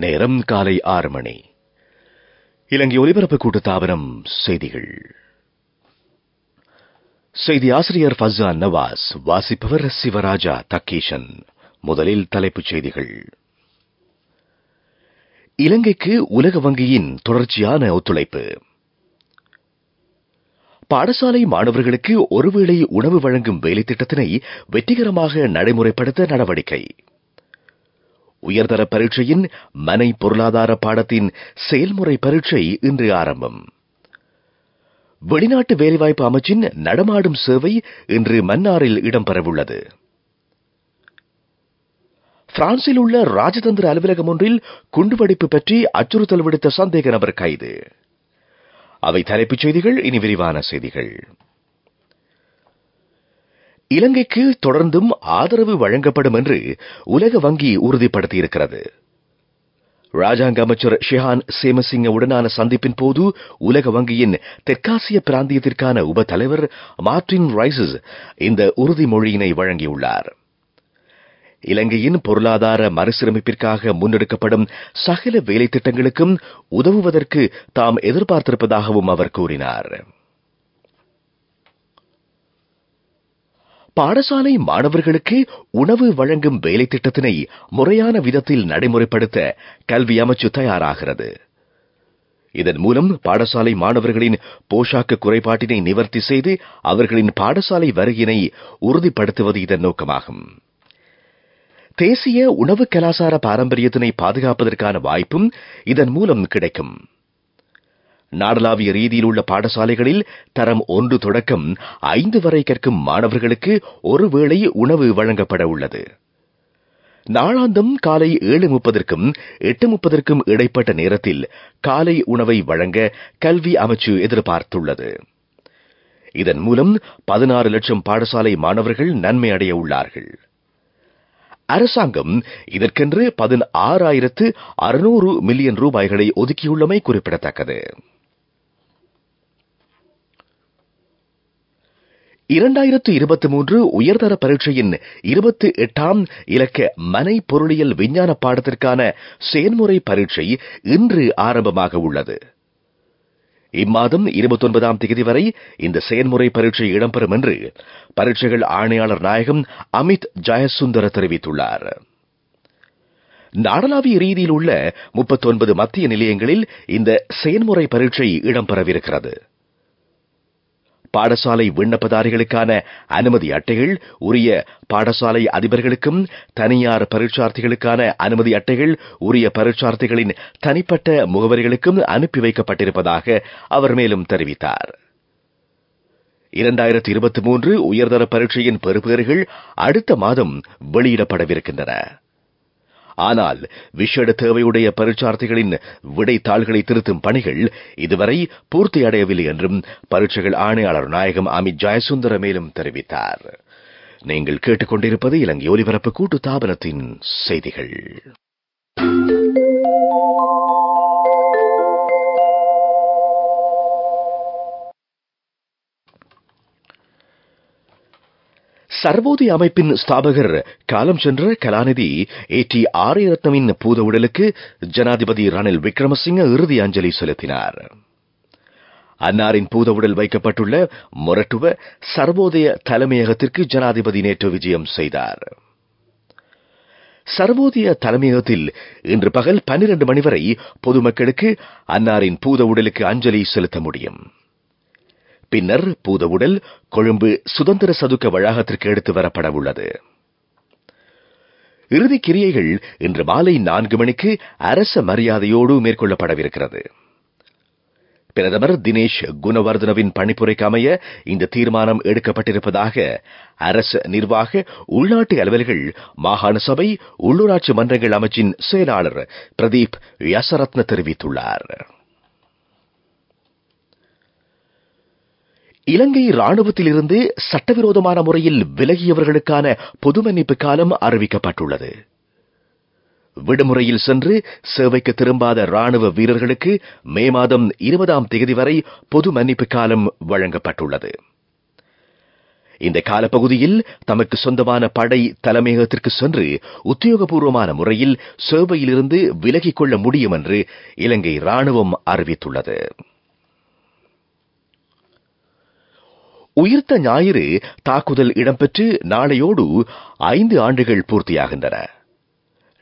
நேரம் காலை 6 மணி. இலங்கை ஒலிபரப்பு கூட்டுத்தாபனம் செய்திகள். செய்தி ஆசிரியர் ஃபஸ்ஸான் நவாஸ், வாசிப்பவர் சிவராஜா தக்கீஷன். முதலில் தலைப்புச் செய்திகள். இலங்கைக்கு உலக வங்கியின் தொடர்ச்சியான ஒத்துழைப்பு. பாடசாலை மாணவர்களுக்கு ஒருவேளை உணவு வழங்கும் வேலை திட்டத்தினை வெற்றிகரமாக நடைமுறைப்படுத்த நடவடிக்கை. உயர்தர பரீட்சையின் மனை பொருளாதார பாடத்தின் செயல்முறை பரீட்சை இன்று ஆரம்பம். வெளிநாட்டு வேலைவாய்ப்பு அமைச்சின் நடமாடும் சேவை இன்று மன்னாரில் இடம்பெறவுள்ளது. பிரான்சில் உள்ள ராஜதந்திர அலுவலகம் ஒன்றில் குண்டுவெடிப்பு பற்றி அச்சுறுத்தல் விடுத்த சந்தேக நபர் கைது. அவை தலைப்புச் செய்திகள். இனி விரிவான செய்திகள். இலங்கைக்கு தொடர்ந்தும் ஆதரவு வழங்கப்படும் என்று உலக வங்கி உறுதிப்படுத்தியிருக்கிறது. ராஜாங்க அமைச்சர் ஷெஹான் சேமசிங்க உடனான சந்திப்பின் போது உலக வங்கியின் தெற்காசிய பிராந்தியத்திற்கான உப தலைவர் மார்டின் ரைசஸ் இந்த உறுதிமொழியினை வழங்கியுள்ளார். இலங்கையின் பொருளாதார மறுசீரமைப்பிற்காக முன்னெடுக்கப்படும் சகல வேலை திட்டங்களுக்கும் உதவுவதற்கு தாம் எதிர்பார்த்திருப்பதாகவும் அவர் கூறினார். பாடசாலை மாணவர்களுக்கு உணவு வழங்கும் வேலை திட்டத்தினை முறையான விதத்தில் நடைமுறைப்படுத்த கல்வி அமைச்சு தயாராகிறது. இதன் மூலம் பாடசாலை மாணவர்களின் போஷாக்கு குறைபாட்டினை நிவர்த்தி செய்து அவர்களின் பாடசாலை வருகையினை உறுதிப்படுத்துவது இதன் நோக்கமாகும். தேசிய உணவு கலாசார பாரம்பரியத்தினை பாதுகாப்பதற்கான வாய்ப்பும் இதன் மூலம் கிடைக்கும். நாடளாவிய ரீதியில் உள்ள பாடசாலைகளில் தரம் 1 தொடக்கம் 5 வரை கற்கும் மாணவர்களுக்கு ஒருவேளை உணவு வழங்கப்பட உள்ளது. நாளாந்தம் காலை 7:30க்கும் 8:30க்கும் இடைப்பட்ட நேரத்தில் காலை உணவை வழங்க கல்வி அமைச்சு எதிர்பார்த்துள்ளது. இதன் மூலம் 16 லட்சம் பாடசாலை மாணவர்கள் நன்மை அடைய உள்ளார்கள். அரசாங்கம் இதற்கென்று 16,600 மில்லியன் ரூபாய்களை ஒதுக்கியுள்ளமை குறிப்பிடத்தக்கது. 2023 உயர்தர பரீட்சையின் 28ஆம் இலக்க மனை பொருளியல் விஞ்ஞான பாடத்திற்கான செயல்முறை பரீட்சை இன்று ஆரம்பமாக உள்ளது. இம்மாதம் 29ஆம் தேதி வரை இந்த செயல்முறை பரீட்சை இடம்பெறும் என்று பரீட்சைகள் ஆணையாளர் நாயகம் அமித் ஜயசுந்தர தெரிவித்துள்ளார். நாடளாவிய ரீதியில் உள்ள 39 மத்திய நிலையங்களில் இந்த செயல்முறை பரீட்சை இடம்பெறவிருக்கிறது. பாடசாலை விண்ணப்பதாரிகளுக்கான அனுமதி அட்டைகள் உரிய பாடசாலை அதிபர்களுக்கும் தனியார் பரீட்சார்த்திகளுக்கான அனுமதி அட்டைகள் உரிய பரீட்சார்த்திகளின் தனிப்பட்ட முகவரிகளுக்கும் அனுப்பி வைக்கப்பட்டிருப்பதாக அவர் மேலும் தெரிவித்தார். 2023 உயர்தர பரீட்சையின் பெறுபேறுகள் அடுத்த மாதம் வெளியிடப்படவிருக்கின்றன. ஆனால் விசேட தேவையுடைய பரீட்சார்த்திகளின் விடைத்தாள்களை திருத்தும் பணிகள் இதுவரை பூர்த்தியடையவில்லை என்றும் பரீட்சைகள் ஆணையாளர் நாயகம் அமித் ஜயசுந்தர மேலும் தெரிவித்தார். நீங்கள் கேட்டுக்கொண்டிருப்பது இலங்கை ஒலிபரப்பு கூட்டுத்தாபனத்தின் செய்திகள். சர்வோதய அமைப்பின் ஸ்தாபகர் காலம் சென்ற கலாநிதி ஏ.டி. ஆரியரத்னவின் பூத உடலுக்கு ஜனாதிபதி ரணில் விக்ரமசிங்க இறுதி அஞ்சலி செலுத்தினார். அன்னாரின் பூத உடல் வைக்கப்பட்டுள்ள மொரட்டுவ சர்வோதய தலைமையகத்திற்கு ஜனாதிபதி நேற்று விஜயம் செய்தார். சர்வோதய தலைமையகத்தில் இன்று பகல் 12 மணி வரை பொதுமக்களுக்கு அன்னாரின் பூத உடலுக்கு அஞ்சலி செலுத்த முடியும். பின்னர் பூத உடல் கொழும்பு சுதந்திர சதுக்க வளாகத்திற்கு எடுத்து வரப்பட உள்ளது. இறுதிக் கிரியைகள் இன்று மாலை 4 மணிக்கு அரச மரியாதையோடு மேற்கொள்ளப்படவிருக்கிறது. பிரதமர் தினேஷ் குணவர்தனவின் பணிப்புரைக்கு அமைய இந்த தீர்மானம் எடுக்கப்பட்டிருப்பதாக அரசு நிர்வாக உள்நாட்டு அலுவல்கள் மாகாண சபை உள்ளூராட்சி மன்றங்கள் அமைச்சின் செயலாளர் பிரதீப் யசரத்ன தெரிவித்துள்ளார். இலங்கை ராணுவத்திலிருந்து சட்டவிரோதமான முறையில் விலகியவர்களுக்கான பொது மன்னிப்பு காலம் அறிவிக்கப்பட்டுள்ளது. விடுமுறையில் சென்று சேவைக்கு திரும்பாத ராணுவ வீரர்களுக்கு மே மாதம் 20ஆம் தேதி வரை பொது மன்னிப்பு காலம் வழங்கப்பட்டுள்ளது. இந்த காலப்பகுதியில் தமக்கு சொந்தமான படை தலைமையகத்திற்கு சென்று உத்தியோகபூர்வமான முறையில் சேவையிலிருந்து விலகிக் கொள்ள முடியும் என்று இலங்கை ராணுவம் அறிவித்துள்ளது. உயிர்த்த ஞாயிறு தாக்குதல் இடம்பெற்று நாளையோடு 5 ஆண்டுகள் பூர்த்தியாகின்றன.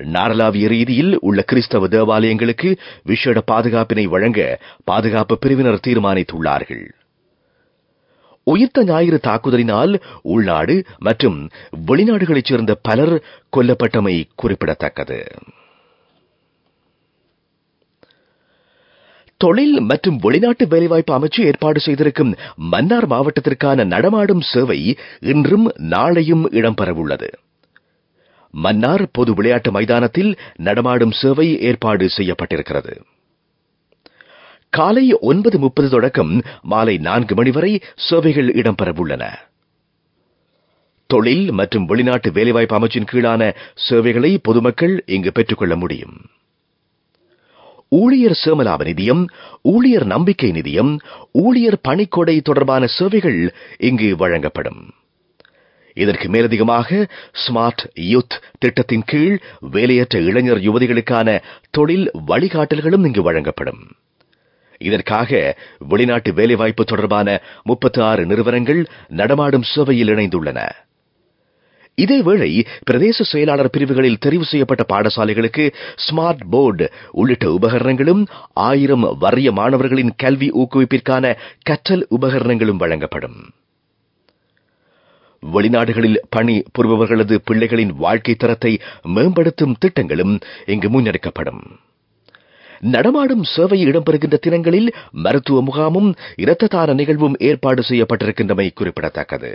நாடளாவிய ரீதியில் உள்ள கிறிஸ்தவ தேவாலயங்களுக்கு விசேட பாதுகாப்பினை வழங்க பாதுகாப்பு பிரிவினர் தீர்மானித்துள்ளார்கள். உயிர்த்த ஞாயிறு தாக்குதலினால் உள்நாடு மற்றும் வெளிநாடுகளைச் சேர்ந்த பலர் கொல்லப்பட்டமை குறிப்பிடத்தக்கது. தொழில் மற்றும் வெளிநாட்டு வேலைவாய்ப்பு அமைச்சு ஏற்பாடு செய்திருக்கும் மன்னார் மாவட்டத்திற்கான நடமாடும் சேவை இன்றும் நாளையும் இடம்பெறவுள்ளது. மன்னார் பொது விளையாட்டு மைதானத்தில் நடமாடும் சேவை ஏற்பாடு செய்யப்பட்டிருக்கிறது. காலை 9:30 தொடக்கம் மாலை 4 மணி வரை சேவைகள் இடம்பெறவுள்ளன. தொழில் மற்றும் வெளிநாட்டு வேலைவாய்ப்பு அமைச்சின் கீழான சேவைகளை பொதுமக்கள் இங்கு பெற்றுக்கொள்ள முடியும். ஊழியர் சேமலாப நிதியம், ஊழியர் நம்பிக்கை நிதியம், ஊழியர் பணிக்கொடை தொடர்பான சேவைகள் இங்கு வழங்கப்படும். இதற்கு மேலதிகமாக ஸ்மார்ட் யூத் திட்டத்தின் கீழ் வேலையற்ற இளைஞர் யுவதிகளுக்கான தொழில் வழிகாட்டல்களும் இங்கு வழங்கப்படும். இதற்காக வெளிநாட்டு வேலைவாய்ப்பு தொடர்பான 36 நிறுவனங்கள் நடமாடும் சேவையில் இணைந்துள்ளன. இதேவேளை பிரதேச செயலாளர் பிரிவுகளில் தெரிவு செய்யப்பட்ட பாடசாலைகளுக்கு ஸ்மார்ட் போர்டு உள்ளிட்ட உபகரணங்களும் 1000 வறிய மாணவர்களின் கல்வி ஊக்குவிப்பிற்கான கற்றல் உபகரணங்களும் வழங்கப்படும். வெளிநாடுகளில் பணி புரிபவர்களது பிள்ளைகளின் வாழ்க்கை தரத்தை மேம்படுத்தும் திட்டங்களும் இங்கு முன்னெடுக்கப்படும். நடமாடும் சேவை இடம்பெறுகின்ற தினங்களில் மருத்துவ முகாமும் இரத்த தான நிகழ்வும் ஏற்பாடு செய்யப்பட்டிருக்கின்றமை குறிப்பிடத்தக்கது.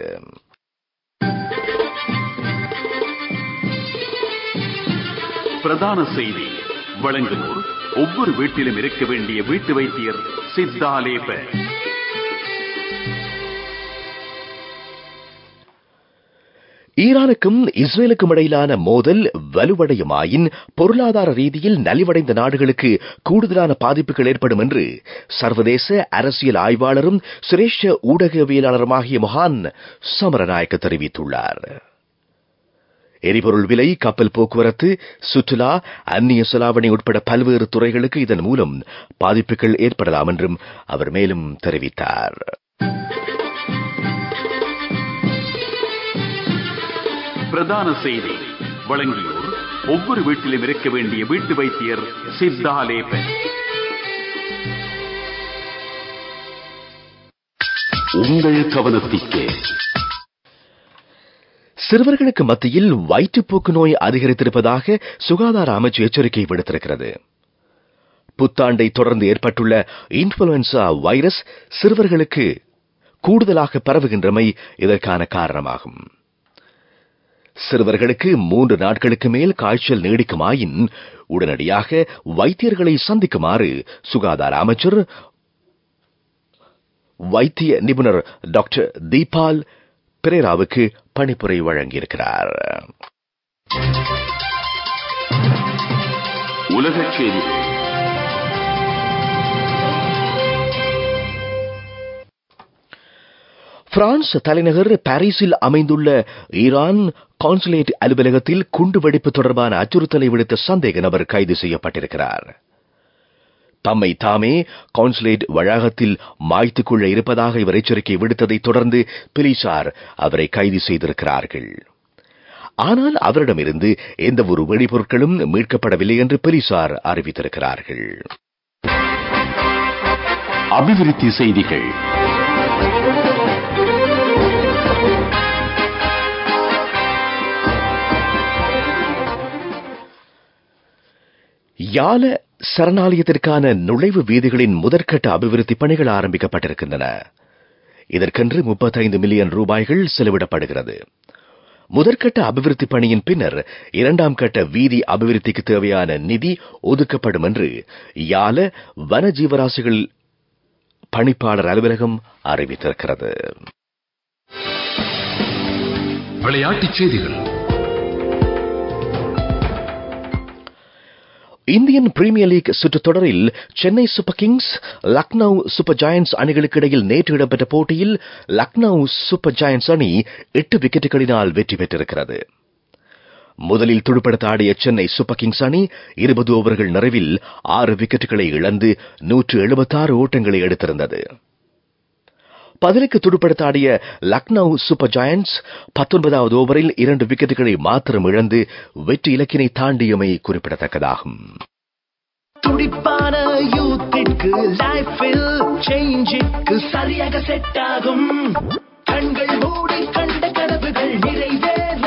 பிரதான செய்தி வழங்குவோர் ஒவ்வொரு வீட்டிலும் இருக்க வேண்டிய வீட்டு வைத்தியர் சித்தாலேப. ஈரானுக்கும் இஸ்ரேலுக்கும் இடையிலான மோதல் வலுவடையுமாயின் பொருளாதார ரீதியில் நலிவடைந்த நாடுகளுக்கு கூடுதலான பாதிப்புகள் ஏற்படும் என்று சர்வதேச அரசியல் ஆய்வாளரும் சிரேஷ்ட ஊடகவியலாளருமாகிய மொஹான் சமரநாயக்க தெரிவித்துள்ளார். எரிபொருள் விலை, கப்பல் போக்குவரத்து, சுற்றுலா, அந்நிய செலாவணி உட்பட பல்வேறு துறைகளுக்கு இதன் மூலம் பாதிப்புகள் ஏற்படலாம் என்றும் அவர் மேலும் தெரிவித்தார். பிரதான செய்தி வழங்கியோர் ஒவ்வொரு வீட்டிலும் இருக்க வேண்டிய வீட்டு வைத்தியர் சித்தாலேப. உங்கள் கவனத்திற்கு சிறுவர்களுக்கு மத்தியில் வயிற்றுப்போக்கு நோய் அதிகரித்திருப்பதாக சுகாதார அமைச்சு எச்சரிக்கை விடுத்திருக்கிறது. புத்தாண்டை தொடர்ந்து ஏற்பட்டுள்ள இன்ஃபுளுவன்சா வைரஸ் சிறுவர்களுக்கு கூடுதலாக பரவுகின்றமை இதற்கான காரணமாகும். சிறுவர்களுக்கு 3 நாட்களுக்கு மேல் காய்ச்சல் நீடிக்குமாயின் உடனடியாக வைத்தியர்களை சந்திக்குமாறு சுகாதார அமைச்சர் வைத்திய நிபுணர் டாக்டர் தீபால் பெரேராவுக்கு பணிப்புரை வழங்கியிருக்கிறார். உலகச் செய்திகள். பிரான்ஸ் தலைநகர் பாரிஸில் அமைந்துள்ள ஈரான் கான்சுலேட் அலுவலகத்தில் குண்டுவெடிப்பு தொடர்பான அச்சுறுத்தலை விடுத்த சந்தேக நபர் கைது செய்யப்பட்டிருக்கிறார். தம்மை தாமே கான்சுலேட் வளாகத்தில் மாய்த்துக் கொள்ள இருப்பதாக இவர் எச்சரிக்கை விடுத்ததை தொடர்ந்து போலீசார் அவரை கைது செய்திருக்கிறார்கள். ஆனால் அவரிடமிருந்து எந்த ஒரு வெடிபொருட்களும் மீட்கப்படவில்லை என்று போலீசார் அறிவித்திருக்கிறார்கள். அபிவிருத்தி செய்திகள். யால சரணாலயத்திற்கான நுழைவு வீதிகளின் முதற்கட்ட அபிவிருத்தி பணிகள் ஆரம்பிக்கப்பட்டிருக்கின்றன. இதற்கென்று 35 மில்லியன் ரூபாய்கள் செலவிடப்படுகிறது. முதற்கட்ட அபிவிருத்தி பணியின் பின்னர் 2ஆம் கட்ட வீதி அபிவிருத்திக்கு தேவையான நிதி ஒதுக்கப்படும் என்று யால வனஜீவராசிகள் பணிப்பாளர் அலுவலகம் அறிவித்திருக்கிறது. விளையாட்டுச் செய்திகள். இந்தியன் பிரீமியர் லீக் சுற்றுத் தொடரில் Chennai super kings Lucknow super giants அணிகளுக்கு இடையில் நேற்று இடம்பெற்ற போட்டியில் லக்னோ சூப்பர் ஜாயண்ட்ஸ் அணி 8 விக்கெட்டுகளினால் வெற்றி பெற்றிருக்கிறது. முதலில் துடுப்படுத்த ஆடிய சென்னை சூப்பர் கிங்ஸ் அணி 20 ஓவர்கள் நிறைவில் 6 விக்கெட்டுகளை இழந்து 176 ஓட்டங்களை எடுத்திருந்தது. பதிலுக்கு துடுப்படுத்த ஆடிய லக்னோ சூப்பர் ஜாயண்ட்ஸ் 19வது ஓவரில் 2 விக்கெட்டுகளை மாத்திரம் இழந்து வெற்றி இலக்கினை தாண்டியமை குறிப்பிடத்தக்கதாகும். துடிப்பான யூத்திற்கு லைஃபில் சேஞ்சுக்கு சரியாக செட் ஆகும். கண்கள் மூடி கண்ட கனவுகள் நிறைவேற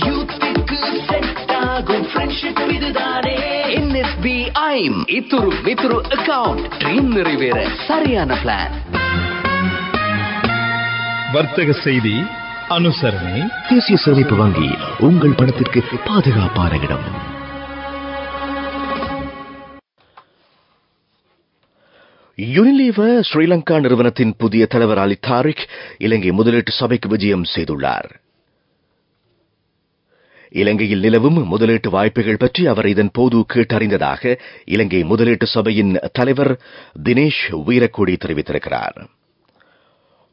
யூத்திற்கு செட் ஆகும் ஃப்ரெண்ட்ஷிப் இதுதானே. NSBI இத்துரு வித்துரு அக்கவுண்ட் ட்ரீம் நிறைவேற சரியான பிளான். வர்த்தக செய்தி அனுசரணை. தேசிய சேமிப்பு வங்கி உங்கள் பணத்திற்கு பாதுகாப்பான இடம். யூனிலீவர் ஸ்ரீலங்கா நிறுவனத்தின் புதிய தலைவர் அலி தாரிக் இலங்கை முதலீட்டு சபைக்கு விஜயம் செய்துள்ளார். இலங்கையில் நிலவும் முதலீட்டு வாய்ப்புகள் பற்றி அவர் இதன் போது கேட்டறிந்ததாக இலங்கை முதலீட்டு சபையின் தலைவர் தினேஷ் வீரக்கோடி தெரிவித்திருக்கிறார்.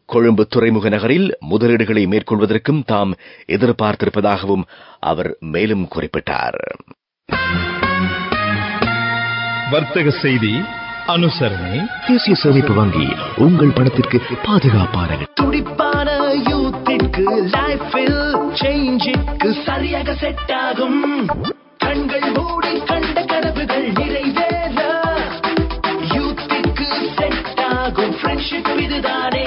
கொழும்பு துறைமுக நகரில் முதலீடுகளை மேற்கொள்வதற்கும் தாம் எதிர்பார்த்திருப்பதாகவும் அவர் மேலும் குறிப்பிட்டார். வர்த்தக செய்தி அனுசரணை. தேசிய சேமிப்பு வங்கி உங்கள் பணத்திற்கு பாதுகாப்பான துடிப்பான யூத்திற்கு லைஃபில் சேஞ்சுக்கு சரியாக செட் ஆகும். கண்கள் மூடி கண்ட கனவுகள் நிறைவேற யூத்திற்கு செட் ஆகும் ஃப்ரெண்ட்ஷிப் இதுதானே.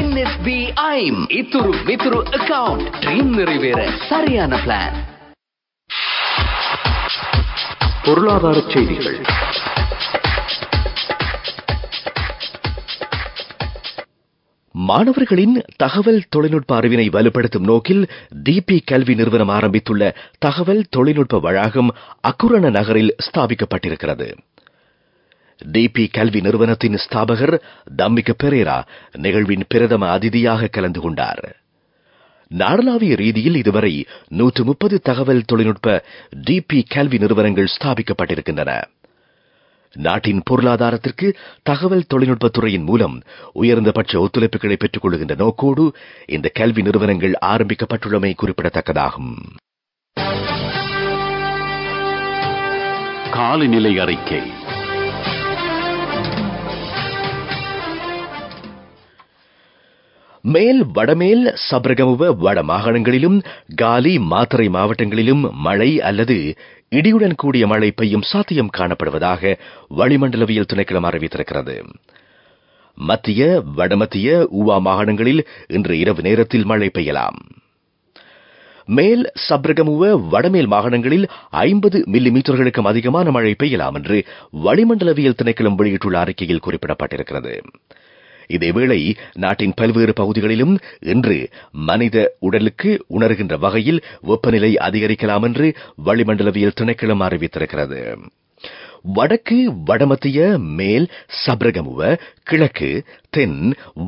NSBI இத்துரு வித்துரு அக்கவுண்ட் ட்ரீம் நிறைவேற சரியான பிளான். பொருளாதார செய்திகள். மாணவர்களின் தகவல் தொழில்நுட்ப அறிவினை வலுப்படுத்தும் நோக்கில் DP கல்வி நிறுவனம் ஆரம்பித்துள்ள தகவல் தொழில்நுட்ப வளாகம் அக்குரண நகரில் ஸ்தாபிக்கப்பட்டிருக்கிறது. DP கல்வி நிறுவனத்தின் ஸ்தாபகர் தம்மிக பெரேரா நிகழ்வின் பிரதம அதிதியாக கலந்து கொண்டார். நாடளாவிய ரீதியில் இதுவரை 130 தகவல் தொழில்நுட்ப DP கல்வி நிறுவனங்கள் ஸ்தாபிக்கப்பட்டிருக்கின்றன. நாட்டின் பொருளாதாரத்திற்கு தகவல் தொழில்நுட்பத்துறையின் மூலம் உயர்ந்தபட்ச ஒத்துழைப்புகளை பெற்றுக் கொள்கின்ற நோக்கோடு இந்த கல்வி நிறுவனங்கள் ஆரம்பிக்கப்பட்டுள்ளமை குறிப்பிடத்தக்கதாகும். காலநிலை அறிக்கை. மேல் வடமேல் சபரகமுவ வட மாகாணங்களிலும் காலி மாத்தறை மாவட்டங்களிலும் மழை அல்லது இடியுடன் கூடிய மழை பெய்யும் சாத்தியம் காணப்படுவதாக வளிமண்டலவியல் திணைக்களம் அறிவித்திருக்கிறது. மத்திய வடமத்திய ஊவா மாகாணங்களில் இன்று இரவு நேரத்தில் மழை பெய்யலாம். மேல் சப்ரகமுவ வடமேல் மாகாணங்களில் 50 மில்லிமீட்டர்களுக்கும் அதிகமான மழை பெய்யலாம் என்று வளிமண்டலவியல் திணைக்களம் வெளியிட்டுள்ள அறிக்கையில் குறிப்பிடப்பட்டிருக்கிறது. இதேவேளை நாட்டின் பல்வேறு பகுதிகளிலும் இன்று மனித உடலுக்கு உணர்கின்ற வகையில் வெப்பநிலை அதிகரிக்கலாம் என்று வளிமண்டலவியல் திணைக்களம் அறிவித்திருக்கிறது. வடக்கு வடமத்திய மேல் சப்ரகமுவ கிழக்கு தென்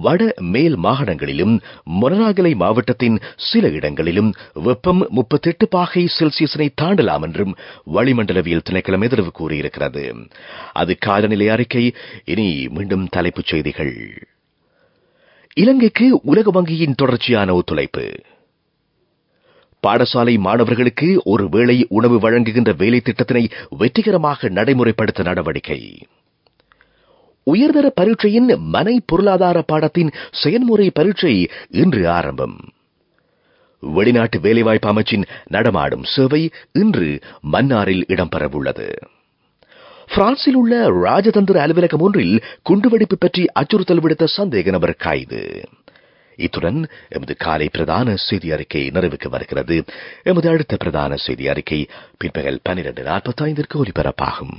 வட மேல் மாகாணங்களிலும் மொனராகலை மாவட்டத்தின் சில இடங்களிலும் வெப்பம் 38 பாகை செல்சியஸினை தாண்டலாம் என்றும் வளிமண்டலவியல் திணைக்களம் எதிர்வு கூறியிருக்கிறது. அது காலநிலை அறிக்கை. இனி மீண்டும் தலைப்புச் செய்திகள். இலங்கைக்கு உலக வங்கியின் தொடர்ச்சியான ஒத்துழைப்பு. பாடசாலை மாணவர்களுக்கு ஒரு வேளை உணவு வழங்குகின்ற வேலை திட்டத்தினை வெற்றிகரமாக நடைமுறைப்படுத்த நடவடிக்கை. உயர்தர பரீட்சையின் மனை பொருளாதார பாடத்தின் செயல்முறை பரீட்சை இன்று ஆரம்பம். வெளிநாட்டு வேலைவாய்ப்பு அமைச்சின் நடமாடும் சேவை இன்று மன்னாரில் இடம்பெறவுள்ளது. பிரான்சில் உள்ள ராஜதந்திர அலுவலகம் ஒன்றில் குண்டுவெடிப்பு பற்றி அச்சுறுத்தல் விடுத்த சந்தேக நபர் கைது. இத்துடன் எமது காலை பிரதான செய்தி அறிக்கை நிறைவுக்கு வருகிறது. எமது அடுத்த பிரதான செய்தி அறிக்கை பிற்பகல் 12:45 ஒலிபரப்பாகும்.